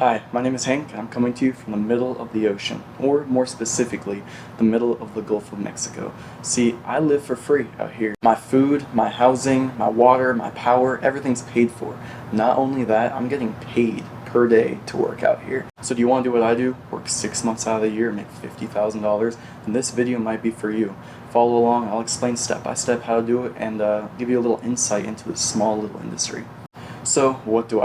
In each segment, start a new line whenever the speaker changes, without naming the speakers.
Hi, my name is Hank, and I'm coming to you from the middle of the ocean, or more specifically, the middle of the Gulf of Mexico. See, I live for free out here. My food, my housing, my water, my power, everything's paid for. Not only that, I'm getting paid per day to work out here. So do you want to do what I do? Work 6 months out of the year, make $50,000? Then this video might be for you. Follow along, I'll explain step by step how to do it and give you a little insight into this small little industry. So what do?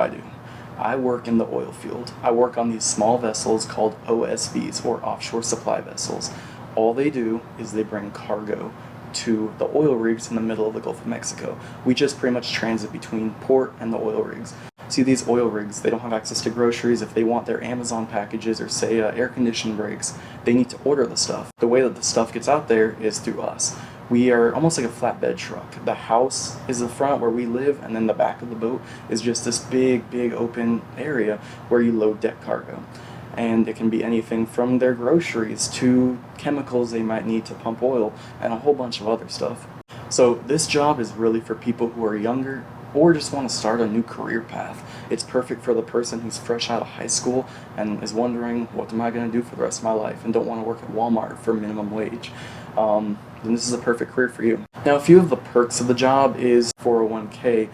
I work in the oil field. I work on these small vessels called OSVs, or offshore supply vessels. All they do is they bring cargo to the oil rigs in the middle of the Gulf of Mexico. We just pretty much transit between port and the oil rigs. See, these oil rigs, they don't have access to groceries. If they want their Amazon packages or say air conditioning breaks, they need to order the stuff. The way that the stuff gets out there is through us. We are almost like a flatbed truck. The house is the front where we live, and then the back of the boat is just this big open area where you load deck cargo. And it can be anything from their groceries to chemicals they might need to pump oil and a whole bunch of other stuff. So this job is really for people who are younger or just want to start a new career path. It's perfect for the person who's fresh out of high school and is wondering, what am I going to do for the rest of my life, and don't want to work at Walmart for minimum wage. Then this is a perfect career for you. Now, a few of the perks of the job is 401k,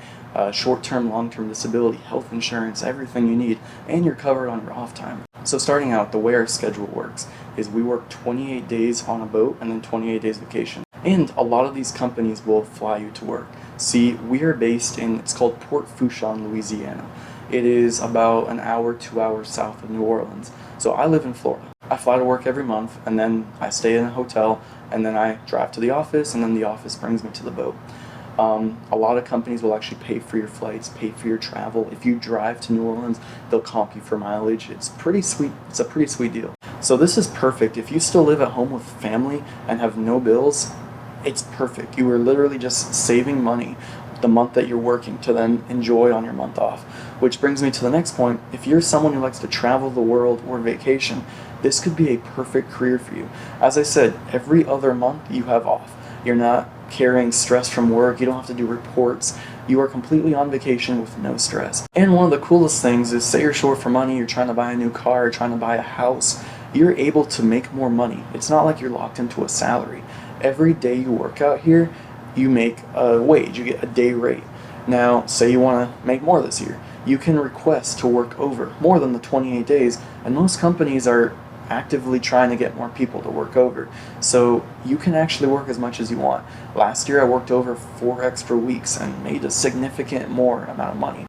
short-term, long-term disability, health insurance, everything you need, and you're covered on your off time. So starting out, the way our schedule works is we work 28 days on a boat and then 28 days vacation. And a lot of these companies will fly you to work. See, we are based in, it's called Port Fourchon, Louisiana. It is about an hour, 2 hours south of New Orleans. So I live in Florida. I fly to work every month, and then I stay in a hotel, and then I drive to the office, and then the office brings me to the boat. A lot of companies will actually pay for your flights, pay for your travel. If you drive to New Orleans, they'll comp you for mileage. It's pretty sweet. It's a pretty sweet deal. So this is perfect. If you still live at home with family and have no bills, it's perfect. You are literally just saving money the month that you're working to then enjoy on your month off. Which brings me to the next point. If you're someone who likes to travel the world or vacation, this could be a perfect career for you. As I said, every other month you have off. You're not carrying stress from work. You don't have to do reports. You are completely on vacation with no stress. And one of the coolest things is, say you're short for money, you're trying to buy a new car, trying to buy a house, you're able to make more money. It's not like you're locked into a salary. Every day you work out here, you make a wage, you get a day rate. Now, say you want to make more this year, you can request to work over more than the 28 days, and most companies are actively trying to get more people to work over. So you can actually work as much as you want. Last year I worked over 4 extra weeks and made a significant more amount of money.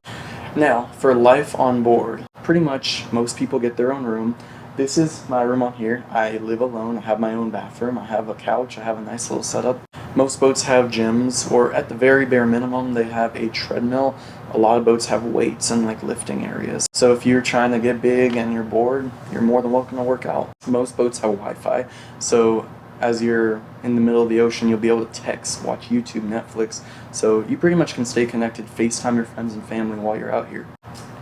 Now, for life on board, pretty much most people get their own room. This is my room on here. I live alone. I have my own bathroom. I have a couch. I have a nice little setup. Most boats have gyms, or at the very bare minimum, they have a treadmill. A lot of boats have weights and like lifting areas. So if you're trying to get big and you're bored, you're more than welcome to work out. Most boats have Wi-Fi. So as you're in the middle of the ocean, you'll be able to text, watch YouTube, Netflix. So you pretty much can stay connected, FaceTime your friends and family while you're out here.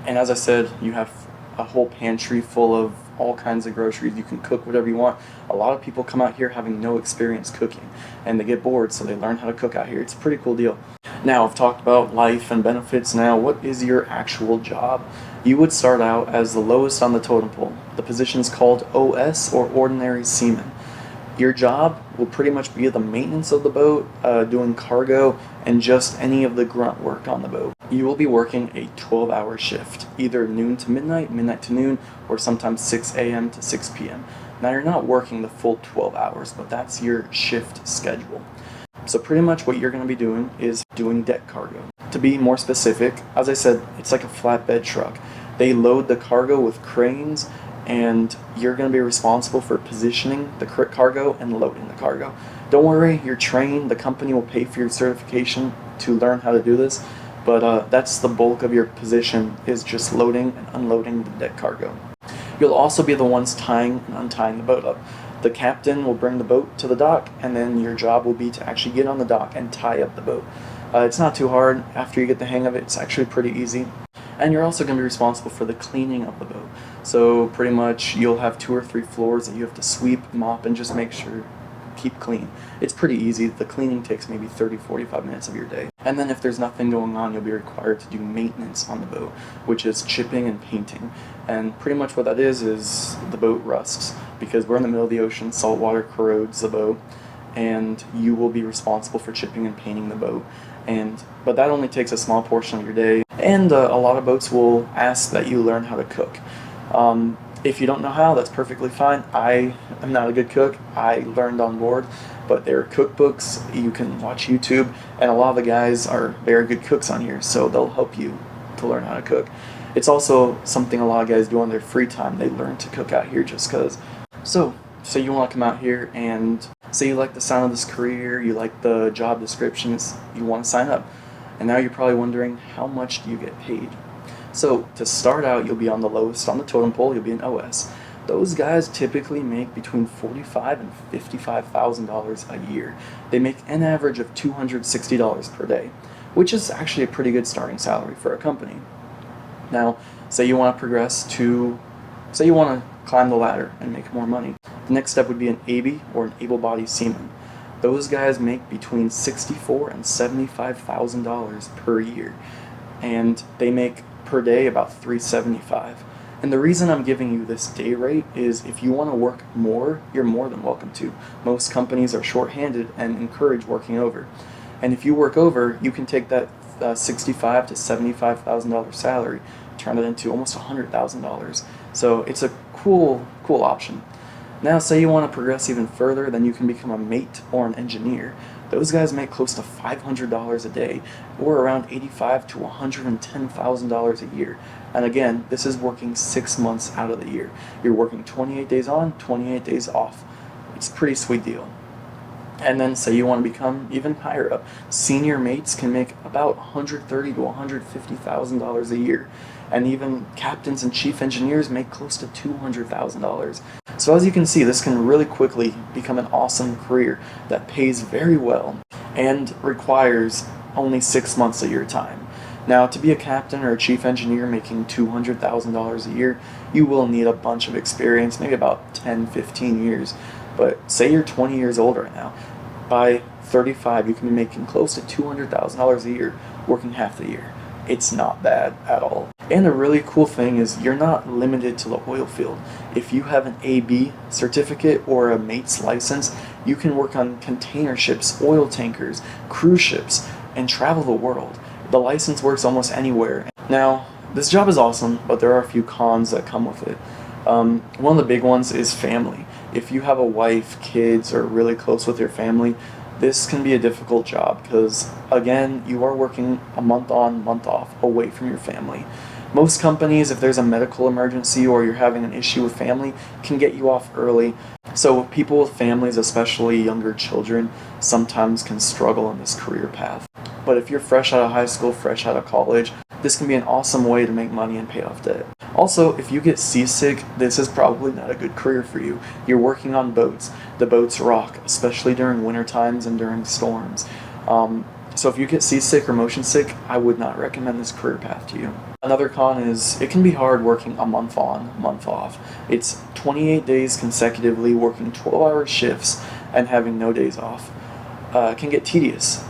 And as I said, you have a whole pantry full of all kinds of groceries. You can cook whatever you want. A lot of people come out here having no experience cooking, and they get bored, so they learn how to cook out here. It's a pretty cool deal. Now, I've talked about life and benefits. Now, what is your actual job? You would start out as the lowest on the totem pole. The position is called OS, or Ordinary Seaman. Your job will pretty much be the maintenance of the boat, doing cargo, and just any of the grunt work on the boat. You will be working a 12-hour shift, either noon to midnight, midnight to noon, or sometimes 6 a.m. to 6 p.m. Now, you're not working the full 12 hours, but that's your shift schedule. So pretty much what you're going to be doing is doing deck cargo. To be more specific, as I said, it's like a flatbed truck. They load the cargo with cranes, and you're going to be responsible for positioning the cargo and loading the cargo. Don't worry, you're trained. The company will pay for your certification to learn how to do this, but that's the bulk of your position, is just loading and unloading the deck cargo. You'll also be the ones tying and untying the boat up. The captain will bring the boat to the dock, and then your job will be to actually get on the dock and tie up the boat. It's not too hard. After you get the hang of it, it's actually pretty easy. And you're also going to be responsible for the cleaning of the boat. So pretty much you'll have 2 or 3 floors that you have to sweep, mop, and just make sure keep clean. It's pretty easy. The cleaning takes maybe 30-45 minutes of your day. And then if there's nothing going on, you'll be required to do maintenance on the boat, which is chipping and painting. And pretty much what that is the boat rusts because we're in the middle of the ocean, salt water corrodes the boat, and you will be responsible for chipping and painting the boat. But that only takes a small portion of your day, and a lot of boats will ask that you learn how to cook. If you don't know how, that's perfectly fine. I am not a good cook. I learned on board, but there are cookbooks. You can watch YouTube, and a lot of the guys are very good cooks on here, so they'll help you to learn how to cook. It's also something a lot of guys do on their free time. They learn to cook out here just because. So you want to come out here and say you like the sound of this career, you like the job descriptions, you want to sign up. And now you're probably wondering, how much do you get paid? So to start out, you'll be on the lowest on the totem pole, you'll be an OS. Those guys typically make between $45,000 and $55,000 a year. They make an average of $260 per day, which is actually a pretty good starting salary for a company. Now, say you want to climb the ladder and make more money. The next step would be an AB or an able-bodied seaman. Those guys make between $64,000 and $75,000 per year, and they make per day about $375. And the reason I'm giving you this day rate is if you want to work more, you're more than welcome to. Most companies are short-handed and encourage working over. And if you work over, you can take that $65,000 to $75,000 salary, turn it into almost $100,000. So it's a cool option. Now, say you want to progress even further, then you can become a mate or an engineer. Those guys make close to $500 a day, or around $85,000 to $110,000 a year. And again, this is working 6 months out of the year. You're working 28 days on, 28 days off. It's a pretty sweet deal. And then say you want to become even higher up. Senior mates can make about $130,000 to $150,000 a year. And even captains and chief engineers make close to $200,000. So as you can see, this can really quickly become an awesome career that pays very well and requires only 6 months of your time. Now, to be a captain or a chief engineer making $200,000 a year, you will need a bunch of experience, maybe about 10, 15 years. But say you're 20 years old right now. By 35, you can be making close to $200,000 a year, working half the year. It's not bad at all. And a really cool thing is you're not limited to the oil field. If you have an AB certificate or a mate's license, you can work on container ships, oil tankers, cruise ships, and travel the world. The license works almost anywhere. Now, this job is awesome, but there are a few cons that come with it. One of the big ones is family. If you have a wife, kids, or really close with your family, this can be a difficult job because, again, you are working a month on, month off away from your family. Most companies, if there's a medical emergency or you're having an issue with family, can get you off early. So people with families, especially younger children, sometimes can struggle in this career path. But if you're fresh out of high school, fresh out of college, this can be an awesome way to make money and pay off debt. Also, if you get seasick, this is probably not a good career for you. You're working on boats. The boats rock, especially during winter times and during storms. So if you get seasick or motion sick, I would not recommend this career path to you. Another con is it can be hard working a month on, month off. It's 28 days consecutively working 12-hour shifts and having no days off. It can get tedious.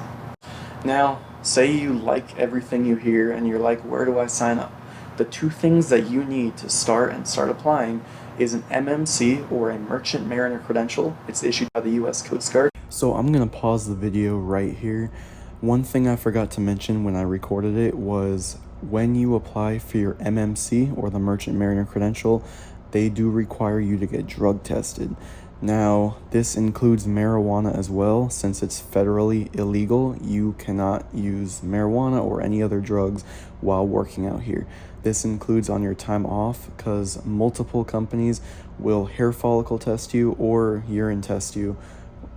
Now, say you like everything you hear and you're like, where do I sign up? The two things that you need to start applying is an MMC or a Merchant Mariner credential. It's issued by the U.S. Coast Guard. So I'm going to pause the video right here. One thing I forgot to mention when I recorded it was when you apply for your MMC or the Merchant Mariner credential, they do require you to get drug tested. Now, this includes marijuana as well. Since it's federally illegal, you cannot use marijuana or any other drugs while working out here. This includes on your time off because multiple companies will hair follicle test you or urine test you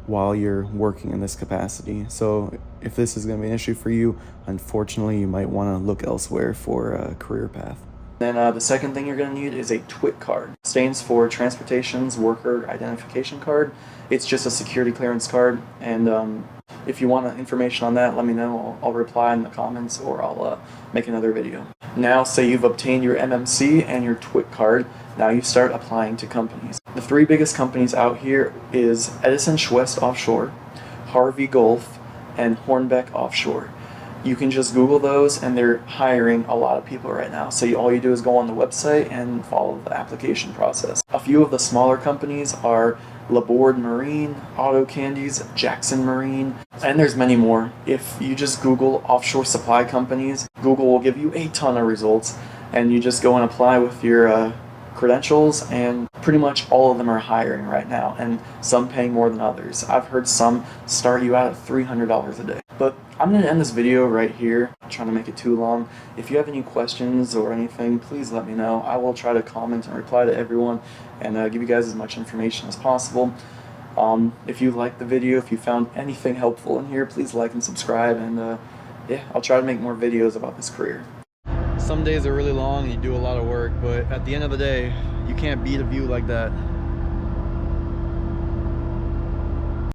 while you're working in this capacity. So if this is going to be an issue for you, unfortunately, you might want to look elsewhere for a career path. Then the second thing you're going to need is a TWIC card. It stands for Transportation's Worker Identification Card. It's just a security clearance card, and if you want information on that, let me know. I'll reply in the comments or I'll make another video. Now, say you've obtained your MMC and your TWIC card, now you start applying to companies. The three biggest companies out here is Edison Schwest Offshore, Harvey Gulf, and Hornbeck Offshore. you can just Google those, and they're hiring a lot of people right now. So all you do is go on the website and follow the application process. A few of the smaller companies are Onboard Marine, Auto Candies, Jackson Marine, and there's many more. If you just Google offshore supply companies, Google will give you a ton of results, and you just go and apply with your credentials, and pretty much all of them are hiring right now, and some paying more than others. I've heard some start you out at $300 a day. But I'm going to end this video right here. I'm trying to make it too long. If you have any questions or anything, please let me know. I will try to comment and reply to everyone, and give you guys as much information as possible. If you liked the video, if you found anything helpful in here, please like and subscribe, and yeah, I'll try to make more videos about this career. Some days are really long and you do a lot of work, but at the end of the day, you can't beat a view like that.